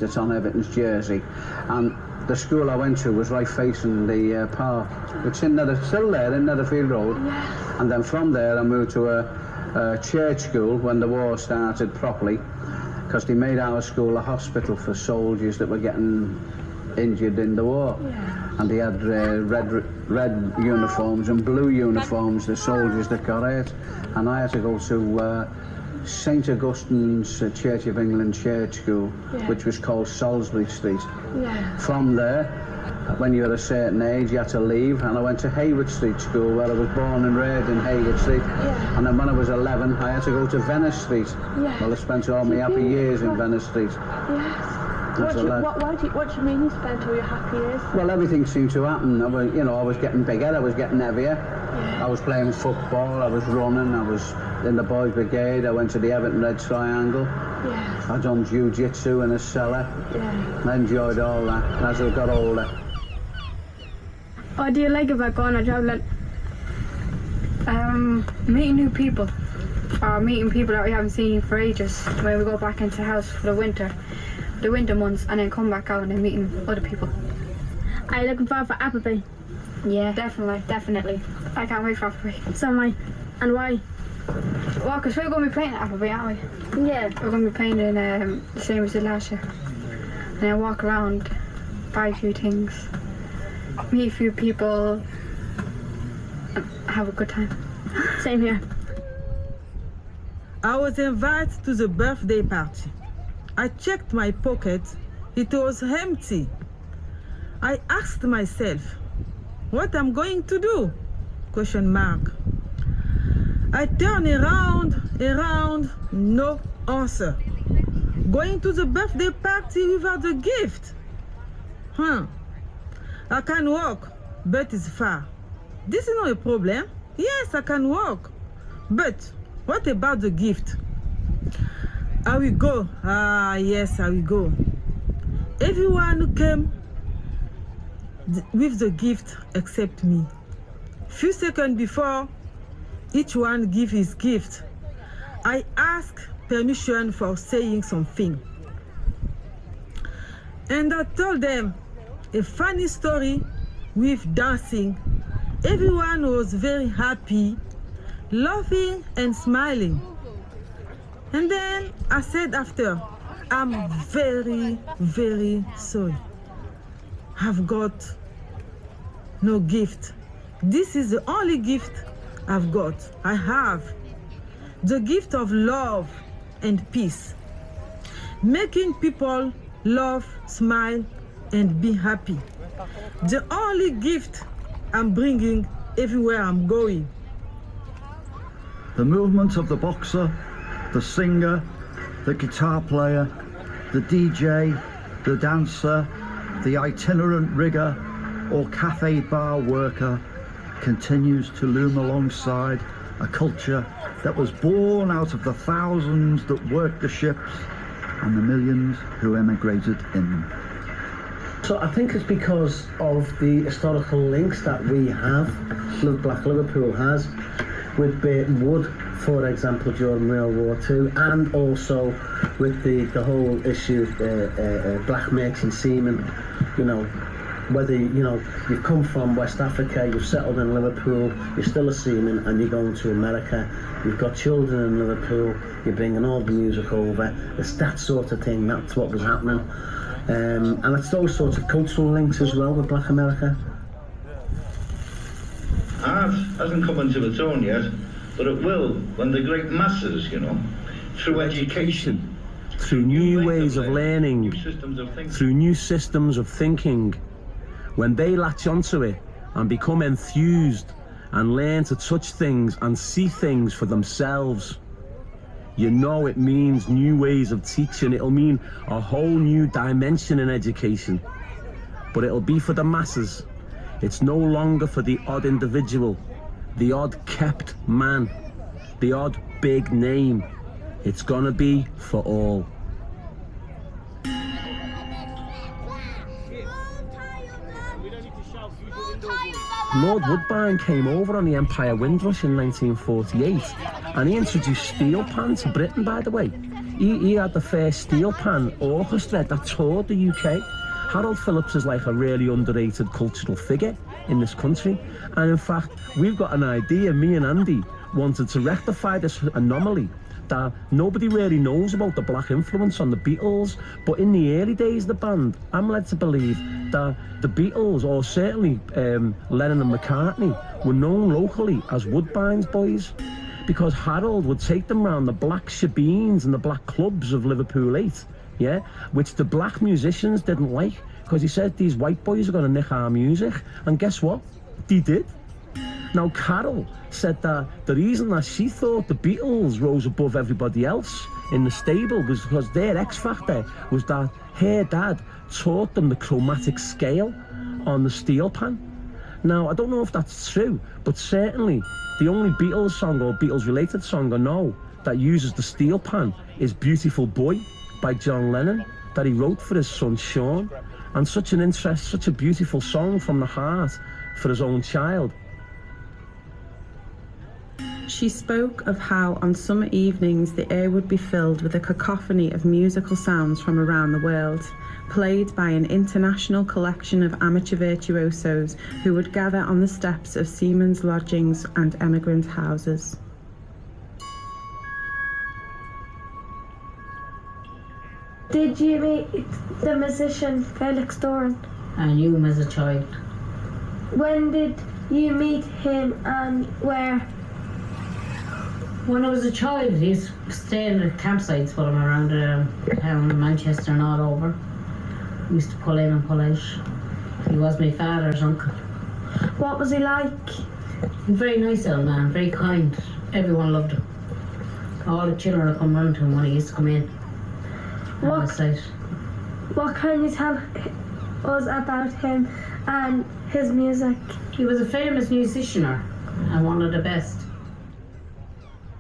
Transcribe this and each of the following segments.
that's on Everton's jersey, and the school I went to was right facing the park. It's still there in Netherfield Road. Yeah. And then from there I moved to a church school when the war started properly, because they made our school a hospital for soldiers that were getting injured in the war. Yeah. And they had red uniforms and blue uniforms, the soldiers that got hurt. And I had to go to St Augustine's Church of England Church School, which was called Salisbury Street. Yeah. From there, when you were a certain age, you had to leave, and I went to Hayward Street School, where I was born and reared in Hayward Street. Yeah. And then when I was 11, I had to go to Venice Street. Yeah. Well, I spent all my happy years in Venice Street. Yes. What do you mean you spent all your happy years? Well, everything seemed to happen. I was getting bigger, I was getting heavier. Yeah. I was playing football, I was running, I was in the boys' brigade, I went to the Everton Red Triangle. Yeah. I done jiu-jitsu in a cellar. Yeah. I enjoyed all that as I got older. What do you like about going on travelling? Meeting new people, or meeting people that we haven't seen for ages. When we go back into the house for the winter months, and then come back out and then meeting other people. Are you looking forward for Appleby? Yeah, definitely. I can't wait for Appleby. So am I. And why? Well, because we're going to be playing at Appleby, aren't we? Yeah. We're going to be playing in the same as the last year. And then walk around, buy a few things, meet a few people, and have a good time. Same here. I was invited to the birthday party. I checked my pocket, it was empty. I asked myself, what I'm going to do? Question mark. I turned around, no answer. Going to the birthday party without a gift? I can walk, but it's far. This is not a problem. Yes, I can walk. But what about the gift? I will go. Yes, I will go. Everyone who came with the gift except me. Few seconds before each one give his gift, I ask permission for saying something. And I told them a funny story with dancing. Everyone was very happy, laughing and smiling. And then I said after, I'm very, very sorry. I've got no gift. This is the only gift I've got. I have the gift of love and peace. Making people laugh, smile, and be happy. The only gift I'm bringing everywhere I'm going. The movement of the boxer, the singer, the guitar player, the DJ, the dancer, the itinerant rigger or cafe bar worker continues to loom alongside a culture that was born out of the thousands that worked the ships and the millions who emigrated in them. So I think it's because of the historical links that we have, Black Liverpool has, with Burton Wood, for example, during World War II, and also with the whole issue of black merchant seamen. Whether you've come from West Africa, you've settled in Liverpool, you're still a seaman, and you're going to America, you've got children in Liverpool, you're bringing all the music over. It's that sort of thing. That's what was happening. And it's those sorts of cultural links as well with Black America. Art hasn't come into its own yet, but it will when the great masses, through education, through new ways of learning, through new systems of thinking, when they latch onto it and become enthused and learn to touch things and see things for themselves, it means new ways of teaching. It'll mean a whole new dimension in education, but it'll be for the masses. It's no longer for the odd individual, the odd kept man, the odd big name. It's gonna be for all. Lord Woodbine came over on the Empire Windrush in 1948, and he introduced steel pan to Britain, by the way. He had the first steel pan orchestra that toured the UK. Harold Phillips is like a really underrated cultural figure in this country. And in fact, we've got an idea, me and Andy wanted to rectify this anomaly that nobody really knows about the black influence on the Beatles, but in the early days of the band, I'm led to believe that the Beatles, or certainly Lennon and McCartney, were known locally as Woodbine's boys, because Harold would take them round the black shebeens and the black clubs of Liverpool 8, yeah, which the black musicians didn't like, because he said these white boys are going to nick our music, and guess what? They did. Now, Carol said that the reason that she thought the Beatles rose above everybody else in the stable was because their X factor was that her dad taught them the chromatic scale on the steel pan. Now, I don't know if that's true, but certainly the only Beatles song or Beatles related song I know that uses the steel pan is Beautiful Boy by John Lennon, that he wrote for his son Sean, and such a beautiful song from the heart for his own child. She spoke of how on summer evenings the air would be filled with a cacophony of musical sounds from around the world, played by an international collection of amateur virtuosos who would gather on the steps of seamen's lodgings and emigrant houses. Did you meet the musician Felix Doran? I knew him as a child. When did you meet him and where? When I was a child, he used to stay in the campsites with him around town in Manchester and all over. We used to pull in and pull out. He was my father's uncle. What was he like? He was a very nice old man, very kind. Everyone loved him. All the children would come round to him when he used to come in. What can you tell us about him and his music? He was a famous musician and one of the best.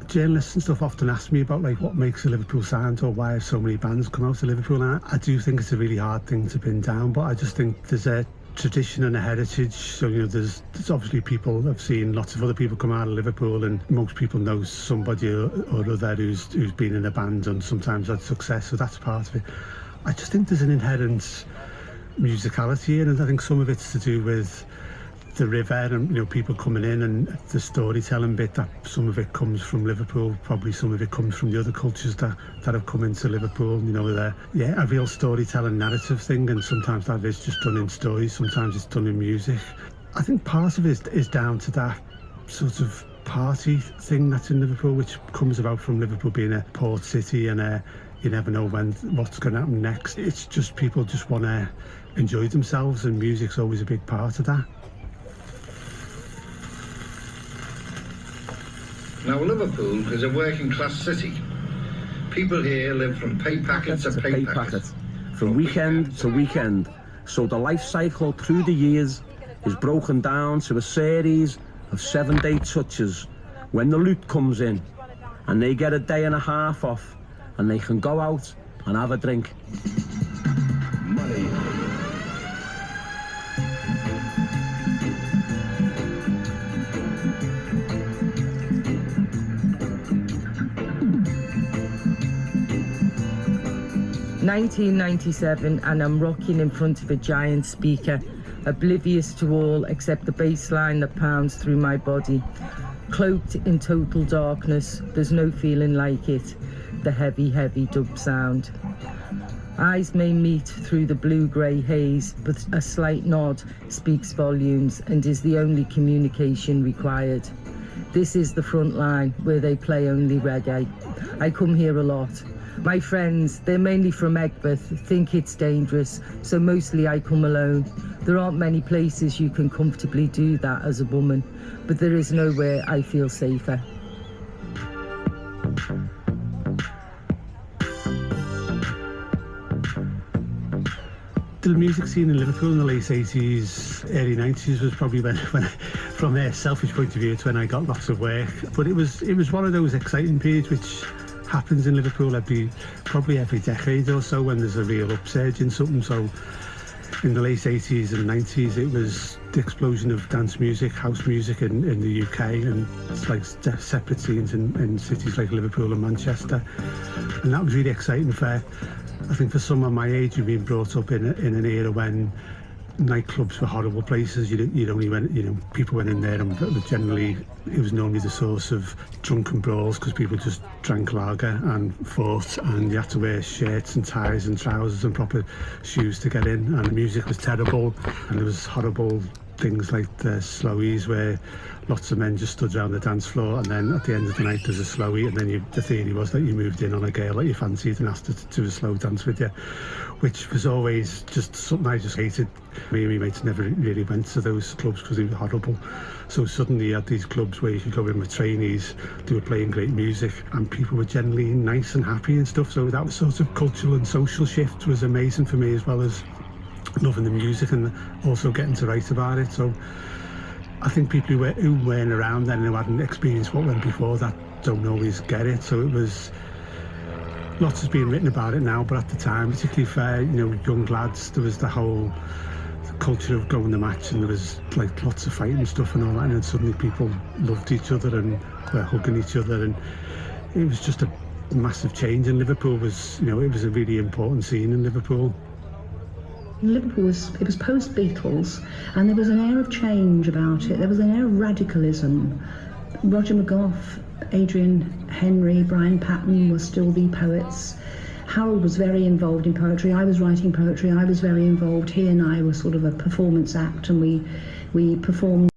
Journalists and stuff often ask me about like what makes a Liverpool sound or why have so many bands come out of Liverpool, and I do think it's a really hard thing to pin down, but I just think there's a tradition and a heritage. So, you know, there's obviously people, I've seen lots of other people come out of Liverpool, and most people know somebody or other who's been in a band and sometimes had success, so that's part of it. I just think there's an inherent musicality, and I think some of it's to do with the river and, you know, people coming in and the storytelling bit, that some of it comes from Liverpool, probably some of it comes from the other cultures that have come into Liverpool, you know, a real storytelling narrative thing, and sometimes that is just done in stories, sometimes it's done in music. I think part of it is down to that sort of party thing that's in Liverpool, which comes about from Liverpool being a port city, and you never know what's going to happen next. It's just people just want to enjoy themselves, and music's always a big part of that. Now, Liverpool is a working-class city. People here live from pay packet to pay packet. From weekend to weekend. So the life cycle through the years is broken down to a series of 7-day touches when the loot comes in, and they get a day and a half off, and they can go out and have a drink. Money. 1997, and I'm rocking in front of a giant speaker, oblivious to all except the bass line that pounds through my body. Cloaked in total darkness, there's no feeling like it, the heavy, heavy dub sound. Eyes may meet through the blue-grey haze, but a slight nod speaks volumes and is the only communication required. This is the front line, where they play only reggae. I come here a lot. My friends, they're mainly from Egbert, think it's dangerous, so mostly I come alone. There aren't many places you can comfortably do that as a woman, but there is nowhere I feel safer. The music scene in Liverpool in the late 80s, early 90s was probably when from a selfish point of view, it's when I got lots of work. But it was one of those exciting periods which happens in Liverpool probably every decade or so, when there's a real upsurge in something. So in the late 80s and 90s, it was the explosion of dance music, house music in the UK, and it's like separate scenes in cities like Liverpool and Manchester. And that was really exciting I think for someone my age who'd been brought up in an era when nightclubs were horrible places. You'd only went, people went in there, and generally it was normally the source of drunken brawls because people just drank lager and fought, and you had to wear shirts and ties and trousers and proper shoes to get in, and the music was terrible, and there was horrible things like the slowies where lots of men just stood around the dance floor, and then at the end of the night there's a slowie, and then the theory was that you moved in on a girl that you fancied and asked her to do a slow dance with you, which was always just something I just hated. Me and my mates never really went to those clubs because they were horrible. So suddenly you had these clubs where you could go in with trainees, they were playing great music, and people were generally nice and happy and stuff. So that was sort of cultural and social shift was amazing for me, as well as loving the music and also getting to write about it. So I think people who weren't around then, who hadn't experienced what went before that, don't always get it. So it was, lots has been written about it now, but at the time, particularly for young lads, there was the whole culture of going to match, and there was like lots of fighting and stuff and all that, and then suddenly people loved each other and were hugging each other, and it was just a massive change. And Liverpool was, it was a really important scene in Liverpool. Liverpool was post-Beatles, and there was an air of change about it. There was an air of radicalism. Roger McGough, Adrian Henry, Brian Patton were still the poets. Harold was very involved in poetry. I was writing poetry. I was very involved. He and I were sort of a performance act, and we performed